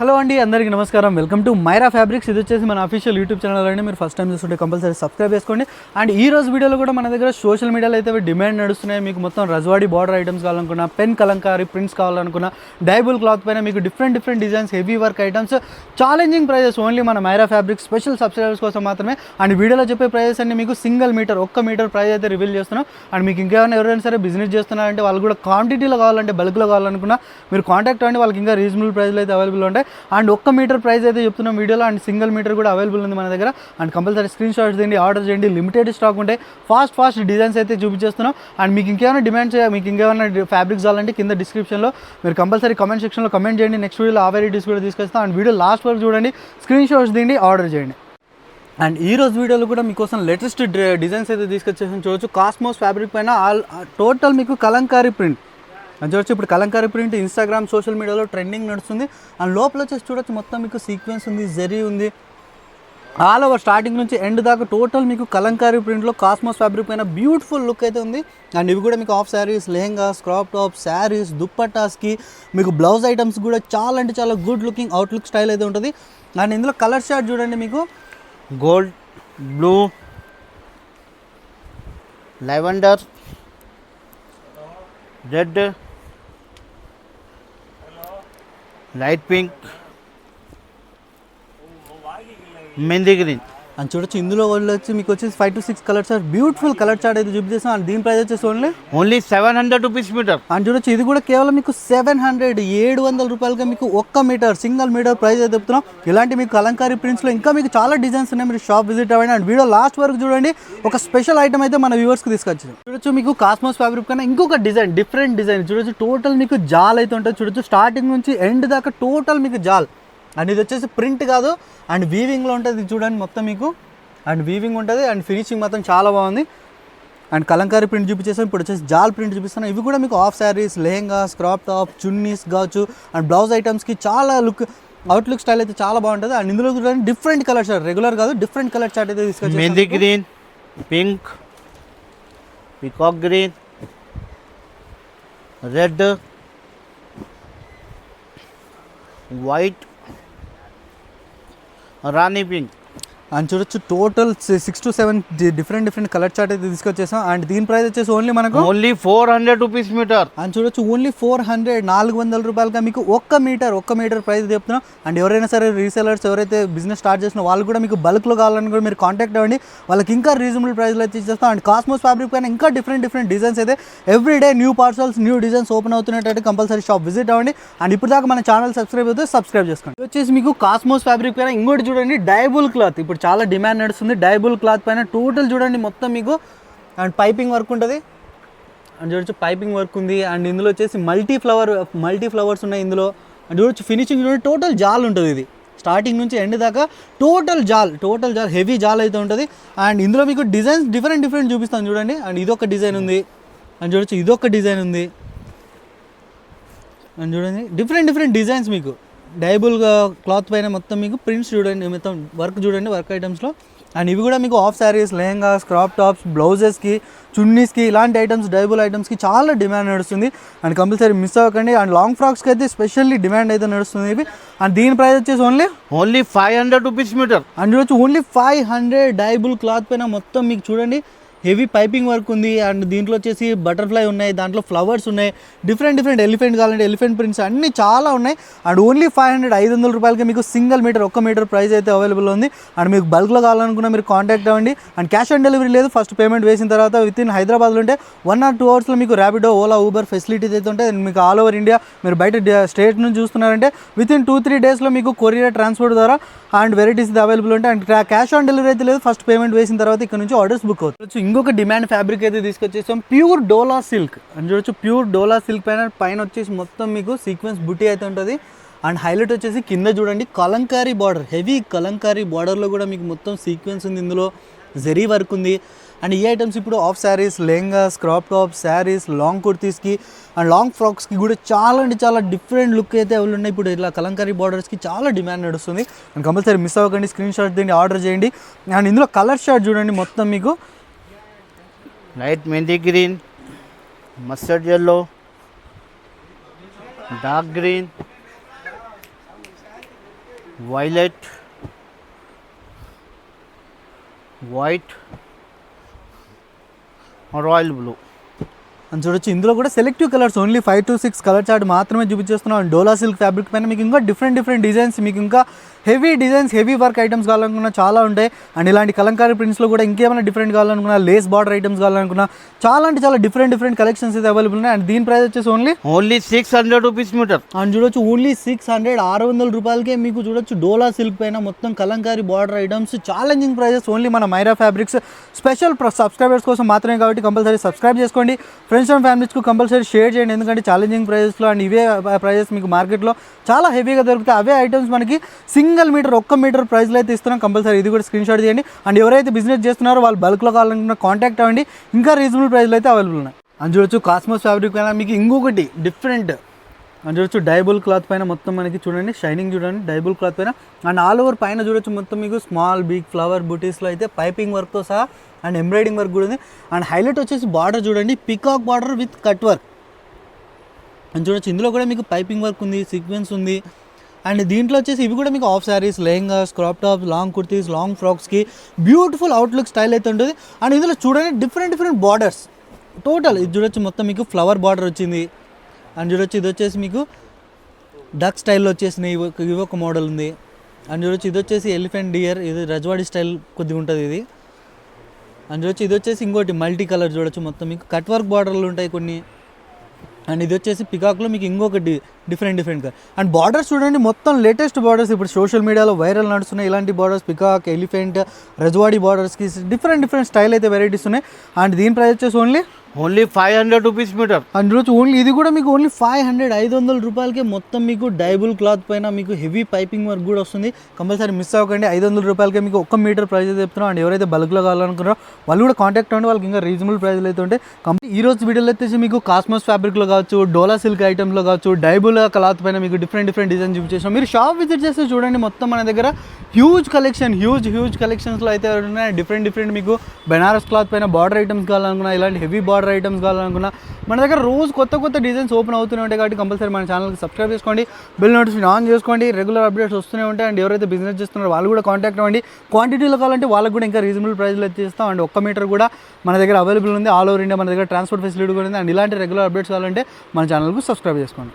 Hello అండి, అందరికీ నమస్కారం. Welcome to Myra fabrics. ఇది వచ్చేసి మన అఫీషియల్ యూట్యూబ్ ఛానల్ అండి. మీరు ఫస్ట్ టైం చూస్తుంటే కంపల్సరీ సబ్స్క్రైబ్ చేసుకోండి. అండ్ ఈ రోజు వీడియోలో కూడా మన దగ్గర సోషల్ మీడియాలో అయితే డిమాండ్ నడుస్తున్నాయి. మీకు మొత్తం రజవాడి బార్డర్ ఐటమ్స్ కావాలనుకున్నా, పెన్ కలంకారీ ప్రింట్స్ కావాలనుకున్నా, డైబుల్ క్లాత్ పైన మీకు different designs, heavy work items, challenging prices only మన మైరా ఫ్యాబ్రిక్స్ స్పెషల్ సబ్స్క్రైబర్స్ కోసం మాత్రమే. అండ్ వీడియోలో చెప్పే ప్రైజెస్ అన్ని మీకు సింగిల్ మీటర్, ఒక్క మీటర్ ప్రైస్ అయితే రివీల్ చేస్తున్నాం. అండ్ మీకు ఇంకేమైనా ఎవరైనా సరే బిజినెస్ చేస్తున్నారంటే వాళ్ళు కూడా క్వాంటిటీలో కావాలంటే, బల్క్లో కావాలనుకున్నా మీరు కాంటాక్ట్ అవ్వండి. వాళ్ళకి ఇంకా రీజనబుల్ ప్రైస్లో అయితే అవైలబుల్ ఉంటాయి. అండ్ ఒక్క మీటర్ ప్రైస్ అయితే చెప్తున్నాం వీడియోలో. అండ్ సింగిల్ మీటర్ కూడా అవైలబుల్ ఉంది మన దగ్గర. అండ్ కంపల్సరీ స్క్రీన్ షాట్స్ చేయండి, ఆర్డర్ చేయండి. లిమిటెడ్ స్టాక్ ఉంటాయి. ఫాస్ట్ డిజైన్స్ అయితే చూపించేస్తున్నాం. అండ్ మీకు ఇంకేమైనా డిమాండ్ మీకు ఇంకేమైనా ఫ్యాబ్రిక్స్ కావాలంటే కింద డిస్క్రిప్షన్లో మీరు కంపల్సరీ కమెంట్ సెక్షన్లో కమెంట్ చేయండి. నెక్స్ట్ వీడియోలో ఆ వెరైటీస్ కూడా తీసుకొస్తాం. అండ్ వీడియో లాస్ట్ వరకు చూడండి, స్క్రీన్ షాట్స్ తీయండి, ఆర్డర్ చేయండి. అండ్ ఈ రోజు వీడియోలో కూడా మీకోసం లేటెస్ట్ డిజైన్స్ అయితే తీసుకొచ్చేసి చూడొచ్చు. కాస్మోస్ ఫ్యాబ్రిక్ పైన టోటల్ మీకు కలంకారీ ప్రింట్ అని చూడొచ్చు. ఇప్పుడు కలంకారీ ప్రింట్ ఇన్స్టాగ్రామ్ సోషల్ మీడియాలో ట్రెండింగ్ నడుస్తుంది. అండ్ లోపల వచ్చేసి చూడొచ్చు, మొత్తం మీకు సీక్వెన్స్ ఉంది, జరీ ఉంది, ఆల్ ఓవర్ స్టార్టింగ్ నుంచి ఎండ్ దాకా టోటల్ మీకు కలంకారీ ప్రింట్లో కాస్మోస్ ఫ్యాబ్రిక్ పైన బ్యూటిఫుల్ లుక్ అయితే ఉంది. అండ్ ఇవి కూడా మీకు half saris, lehengas, crop top, saris, దుప్పటాస్కి మీకు బ్లౌజ్ ఐటమ్స్ కూడా చాలా అంటే చాలా గుడ్ లుకింగ్ అవుట్లుక్ స్టైల్ అయితే ఉంటుంది. అండ్ ఇందులో కలర్ షార్ట్ చూడండి, మీకు gold, blue, lavender, red, light pink, mehndi green అని చూడొచ్చు. ఇందులో వాళ్ళు వచ్చి మీకు వచ్చేసి 5 to 6 colour chart, beautiful colour chart అయితే చూపించేస్తాం. అండ్ దీని ప్రైస్ వచ్చేసి ఓన్లీ 700 రూపీస్ మీటర్. అని చూడొచ్చు, ఇది కూడా కేవలం మీకు 700 రూపాయలుగా మీకు ఒక్క మీటర్, సింగిల్ మీటర్ ప్రైస్ అయితే చెప్తున్నాం. ఇలాంటి మీకు కలంకారీ ప్రింట్స్లో ఇంకా మీకు చాలా డిజైన్స్ ఉన్నాయి. మీరు షాప్ విజిట్ అవ్వండి. అండ్ వీడియో లాస్ట్ వరకు చూడండి, ఒక స్పెషల్ ఐటమ్ అయితే మన వ్యూవర్స్కి తీసుకొచ్చింది. చూడొచ్చు, మీకు కాస్మోస్ ఫ్యాబ్రిక్ కన్నా ఇంకొక డిజైన్, డిఫరెంట్ డిజైన్ చూడొచ్చు. టోటల్ మీకు జాల్ అయితే ఉంటుంది. చూడొచ్చు, స్టార్టింగ్ నుంచి ఎండ్ దాకా టోటల్ మీకు జాల్. అండ్ ఇది వచ్చేసి ప్రింట్ కాదు, అండ్ వీవింగ్లో ఉంటుంది చూడండి మొత్తం మీకు. అండ్ వీవింగ్ ఉంటుంది, అండ్ ఫినిషింగ్ మాత్రం చాలా బాగుంది. అండ్ కలంకారీ ప్రింట్ చూపించేసాం. ఇప్పుడు వచ్చేసి జాల్ ప్రింట్ చూపిస్తున్నాం. ఇవి కూడా మీకు half saris, lehengas, crop top, chunnis కావచ్చు, అండ్ బ్లౌజ్ ఐటమ్స్కి చాలా అవుట్లుక్ స్టైల్ అయితే చాలా బాగుంటుంది. అండ్ ఇందులో కూడా డిఫరెంట్ కలర్ చార్ట్, రెగ్యులర్ కాదు, డిఫరెంట్ కలర్ చార్ట్ అయితే తీసుకొచ్చి mehndi green, pink, peacock green, red, white, rani pink. అని చూడొచ్చు, total 6 to 7 different colour chart అయితే తీసుకొచ్చేసాం. అండ్ దీని ప్రైస్ వచ్చేసి ఓన్లీ 400 రూపీస్ మీటర్. అని చూడొచ్చు, ఓన్లీ 400 రూపాయలుగా మీకు ఒక్క మీటర్ ప్రైస్ చెప్తున్నాం. అండ్ ఎవరైనా సరే రీసెలర్స్ ఎవరైతే బిజినెస్ స్టార్ట్ చేసిన వాళ్ళు కూడా మీకు బల్క్లో కావాలని కూడా మీరు కాంటాక్ట్ అవ్వండి. వాళ్ళకి ఇంకా రీజనబుల్ ప్రైస్లో అయితే ఇచ్చేస్తాం. అండ్ కాస్మోస్ ఫ్యాబ్రిక్ పైన ఇంకా డిఫరెంట్ డిజైన్స్ అయితే everyday new parcels, new designs open అవుతున్నట్టు కంపల్సరీ షాప్ విజిట్ అవ్వండి. అండ్ ఇప్పుడు దాకా మన ఛానల్ సబ్స్క్రైబ్ అయితే సబ్స్క్రైబ్ చేసుకోండి. వచ్చేసి మీకు కాస్మోస్ ఫ్యాబ్రిక్ పైన ఇంకోటి చూడండి, డైబుల్ క్లాత్. ఇప్పుడు చాలా డిమాండ్ నడుస్తుంది డైబుల్ క్లాత్ పైన. టోటల్ చూడండి మొత్తం మీకు. అండ్ పైపింగ్ వర్క్ ఉంటుంది. అండ్ చూడొచ్చు, పైపింగ్ వర్క్ ఉంది. అండ్ ఇందులో వచ్చేసి మల్టీ ఫ్లవర్స్ ఉన్నాయి ఇందులో. అండ్ చూడొచ్చు, ఫినిషింగ్ చూడండి, టోటల్ జాల్ ఉంటుంది. ఇది స్టార్టింగ్ నుంచి ఎండ్ దాకా టోటల్ జాల్ హెవీ జాల్ అయితే ఉంటుంది. అండ్ ఇందులో మీకు డిజైన్స్ డిఫరెంట్ చూపిస్తాను చూడండి. అండ్ ఇదొక డిజైన్ ఉంది. అండ్ చూడొచ్చు, ఇదొక డిజైన్ ఉంది. అండ్ చూడండి, డిఫరెంట్ డిజైన్స్ మీకు డైబుల్ క్లాత్ పైన మొత్తం మీకు ప్రింట్స్ చూడండి, మొత్తం వర్క్ చూడండి, వర్క్ ఐటమ్స్లో. అండ్ ఇవి కూడా మీకు half saris, lehengas, crop tops, బ్లౌజెస్కి, చున్నీస్కి, ఇలాంటి ఐటమ్స్, డైబుల్ ఐటమ్స్కి చాలా డిమాండ్ నడుస్తుంది. అండ్ కంపల్సరీ మిస్ అవ్వకండి. అండ్ లాంగ్ ఫ్రాక్స్కి అయితే స్పెషల్లీ డిమాండ్ అయితే నడుస్తుంది ఇవి. అండ్ దీని ప్రైస్ వచ్చేసి ఓన్లీ 500 రూపీస్ మీటర్. అండ్ చూడొచ్చు, ఓన్లీ 500 డైబుల్ క్లాత్ పైన మొత్తం మీకు చూడండి హెవీ పైపింగ్ వర్క్ ఉంది. అండ్ దీంట్లో వచ్చేసి బటర్ఫ్లై ఉన్నాయి, దాంట్లో ఫ్లవర్స్ ఉన్నాయి, డిఫరెంట్ ఎలిఫెంట్ కావాలంటే ఎలిఫెంట్ ప్రింట్స్ అన్నీ చాలా ఉన్నాయి. అండ్ ఓన్లీ 500 రూపాయలకి మీకు సింగిల్ మీటర్, ఒక్క మీటర్ ప్రైస్ అయితే అవైలబుల్ ఉంది. అండ్ మీకు బల్క్లో కావాలనుకున్నా మీరు కాంటాక్ట్ అవ్వండి. అండ్ క్యాష్ ఆన్ డెలివరీ లేదు, ఫస్ట్ పేమెంట్ వేసిన తర్వాత వితిన్ హైదరాబాద్లో ఉంటే 1 or 2 అవర్స్లో మీకు ర్యాపిడో, ఓలా, ఊబర్ ఫెసిలిటీస్ అయితే ఉంటాయి. మీకు ఆల్ ఓవర్ ఇండియా మీరు బయట స్టేట్ నుంచి చూస్తున్నారంటే వితిన్ 2-3 డేస్లో మీకు కొరియర్ ట్రాన్స్పోర్ట్ ద్వారా అండ్ వెరైటీస్ ఇది అవైలబుల్ ఉంటాయి. అండ్ క్యాష్ ఆన్ డెలివరీ అయితే లేదు, ఫస్ట్ పేమెంట్ వేసిన తర్వాత ఇక్కడ నుంచి ఆర్డర్స్ బుక్ అవుతుంది. ఇంకొక డిమాండ్ ఫ్యాబ్రిక్ అయితే తీసుకొచ్చేసాం, ప్యూర్ డోలా సిల్క్. అని చూడొచ్చు, ప్యూర్ డోలా సిల్క్ పైన వచ్చేసి మొత్తం మీకు సీక్వెన్స్ బుటీ అయితే ఉంటుంది. అండ్ హైలైట్ వచ్చేసి కింద చూడండి కలంకారీ బార్డర్, హెవీ కలంకారీ బార్డర్లో కూడా మీకు మొత్తం సీక్వెన్స్ ఉంది. ఇందులో జరీ వర్క్ ఉంది. అండ్ ఈ ఐటమ్స్ ఇప్పుడు half saris, lehengas, crop top, saris, long కుర్తీస్కి అండ్ లాంగ్ ఫ్రాక్స్కి కూడా చాలా అంటే చాలా డిఫరెంట్ లుక్ అయితే అవి ఉన్నాయి. ఇప్పుడు ఇలా కలంకారీ బార్డర్స్కి చాలా డిమాండ్ నడుస్తుంది. అండ్ కంపల్సరీ మిస్ అవ్వకండి, స్క్రీన్ షాట్ తీయండి, ఆర్డర్ చేయండి. అండ్ ఇందులో కలర్ షార్ట్ చూడండి, మొత్తం మీకు light mehndi green, mustard yellow, dark green, violet, white, royal blue. అని చూడొచ్చు. ఇందులో కూడా selective colours only 5 to 6 colour chart మాత్రమే చూపించేస్తున్నాం. డోలా సిల్క్ ఫ్యాబ్రిక్ పైన మీకు ఇంకా డిఫరెంట్ డిజైన్స్, మీకు ఇంకా heavy designs, heavy work items కావాలనుకున్నా చాలా ఉంటాయి. అండ్ ఇలాంటి కలంకారీ ప్రింట్స్లో కూడా ఇంకేమైనా డిఫరెంట్ కావాలనుకున్నా, లేస్ బార్డర్ ఐటమ్స్ కావాలనుకున్నా చాలా అంటే చాలా డిఫరెంట్ కలెక్షన్స్ అయితే అవైలబుల్ ఉన్నాయి. అండ్ దీని ప్రైస్ వచ్చేసి ఓన్లీ 600 rupees meter. అండ్ చూడొచ్చు ఓన్లీ 600 రూపాయలకే మీకు చూడొచ్చు డోలా సిల్క్ పైన మొత్తం kalamkari border items. Challenging prices only మన మైరా ఫ్యాబ్రిక్స్ స్పెషల్ సబ్స్క్రైబర్స్ కోసం మాత్రమే కాబట్టి కంపల్సరీ సబ్స్క్రైబ్ చేసుకోండి. ఫ్రెండ్స్ అండ్ ఫ్యామిలీస్కు కంపల్సరీ షేర్ చేయండి. ఎందుకంటే ఛాలెంజింగ్ ప్రైజెస్లో అండ్ ఇవే ప్రైజెస్ మీకు మార్కెట్లో చాలా హెవీగా దొరుకుతాయి. అవే ఐటమ్స్ మనకి సింగిల్ మీటర్, 1 మీటర్ ప్రైస్లో అయితే ఇస్తున్నాం. కంపల్సరీ ఇది కూడా స్క్రీన్ షాట్ చేయండి. అండ్ ఎవరైతే బిజినెస్ చేస్తున్నారో వాళ్ళు బల్క్లో కావాలనుకున్న కాంటాక్ట్ అవ్వండి. ఇంకా రీజనబుల్ ప్రైస్లో అయితే అవైలబుల్ ఉన్నాయి. అని చూడొచ్చు కాస్మోస్ ఫ్యాబ్రిక్ పైన మీకు ఇంకొకటి డిఫరెంట్ అని చూడొచ్చు. డైబుల్ క్లాత్ పైన మొత్తం మనకి చూడండి షైనింగ్ చూడండి డైబుల్ క్లాత్ పైన. అండ్ ఆల్ ఓవర్ పైన చూడొచ్చు మొత్తం మీకు స్మాల్ బిగ్ ఫ్లవర్ బూటీస్లో అయితే పైపింగ్ వర్క్తో సహా అండ్ ఎంబ్రాయిడింగ్ వర్క్ కూడా ఉంది. అండ్ హైలైట్ వచ్చేసి బార్డర్ చూడండి, peacock border with cut work అని చూడొచ్చు. ఇందులో కూడా మీకు పైపింగ్ వర్క్ ఉంది, సీక్వెన్స్ ఉంది. అండ్ దీంట్లో వచ్చేసి ఇవి కూడా మీకు half saris, lehengas, crop tops, long kurtis, long ఫ్రాక్స్కి బ్యూటిఫుల్ అవుట్లుక్ స్టైల్ అయితే ఉంటుంది. అండ్ ఇందులో చూడండి డిఫరెంట్ బార్డర్స్ టోటల్. ఇది చూడొచ్చు మొత్తం మీకు ఫ్లవర్ బార్డర్ వచ్చింది. అండ్ చూడొచ్చు ఇది వచ్చేసి మీకు డక్ స్టైల్లో వచ్చేసినాయి, ఇవి ఒక మోడల్ ఉంది. అండ్ చూడొచ్చు ఇది వచ్చేసి ఎలిఫెంట్ డియర్, ఇది రజ్వాడి స్టైల్ కొద్దిగా ఉంటుంది ఇది. అండ్ చూడొచ్చు ఇది వచ్చేసి ఇంకోటి మల్టీ కలర్ చూడొచ్చు మొత్తం మీకు కట్ వర్క్ బార్డర్లు ఉంటాయి కొన్ని. అండ్ ఇది వచ్చేసి పికాక్లో మీకు ఇంకొకటి డిఫరెంట్ కలర్. అండ్ బార్డర్స్ చూడండి మొత్తం లేటెస్ట్ బార్డర్స్, ఇప్పుడు సోషల్ మీడియాలో వైరల్ నడుస్తున్నాయి ఇలాంటి బార్డర్స్. పికాక్, ఎలిఫెంట్, రజ్వాడి బార్డర్స్కి డిఫరెంట్ స్టైల్ అయితే వెరైటీస్ ఉన్నాయి. అండ్ దీని ప్రైస్ వచ్చేసి ఓన్లీ 500 rupees meter. అండ్ చూడొచ్చు ఓన్లీ ఇది కూడా మీకు ఓన్లీ 500 రూపాయలకే మొత్తం మీకు డైబుల్ క్లాత్ పైన మీకు హెవీ పైపింగ్ వర్క్ కూడా వస్తుంది. కంపల్సరీ మిస్ అవ్వకండి. 500 రూపాయలకే మీకు 1 మీటర్ ప్రైస్ అయితే చెప్తున్నాం. అండ్ ఎవరైతే బల్క్లో కావాలనుకున్నారో వాళ్ళు కూడా కాంటాక్ట్ అవ్వండి, వాళ్ళకి ఇంకా రీజనబుల్ ప్రైస్లు అయితే ఉంటాయి. ఈ రోజు వీడియోలో వచ్చేసి మీకు కాస్మోస్ ఫ్యాబ్రిక్లో కావచ్చు, డోలా సిల్క్ ఐటమ్లో కావచ్చు, డైబుల్ క్లాత్ పైన మీకు డిఫరెంట్ డిజైన్ చూపించేసాం. మీరు షాప్ విజిట్ చేస్తే చూడండి మొత్తం మన దగ్గర హ్యూజ్ కలెక్షన్స్లో అయితే ఉన్నాయి. డిఫరెంట్ మీకు బెనారస్ క్లాత్ పైన బార్డర్ ఐటమ్స్ కావాలనుకున్నా, ఇలాంటి హెవీ బార్డర్ ఐటమ్స్ కావాలనుకున్నా మన దగ్గర రోజు కొత్త డిజైన్స్ ఓపెన్ అవుతూనే ఉంటాయి. కాబట్టి కంపల్సరీ మన ఛానల్కి సబ్స్క్రైబ్ చేసుకోండి, బెల్ నోటిఫికేషన్ ఆన్ చేసుకోండి. రెగ్యులర్ అప్డేట్స్ వస్తూనే ఉంటాయి. అండ్ ఎవరైతే బిజినెస్ చేస్తున్నారో వాళ్ళు కూడా కాంటాక్ట్ అవ్వండి. క్వాంటిటీలో కావాలంటే వాళ్ళకి కూడా ఇంకా రీజనబుల్ ప్రైస్లో అయితే ఇస్తాం. అండ్ 1 మీటర్ కూడా మన దగ్గర అవైలబుల్ ఉంది. ఆల్ ఓవర్ ఇండియా మన దగ్గర ట్రాన్స్పోర్ట్ ఫెసిలిటీ కూడా ఉంది. అండ్ ఇలాంటి రెగ్యులర్ అప్డేట్స్ కావాలంటే మన ఛానల్కు సబ్స్క్రైబ్ చేసుకోండి.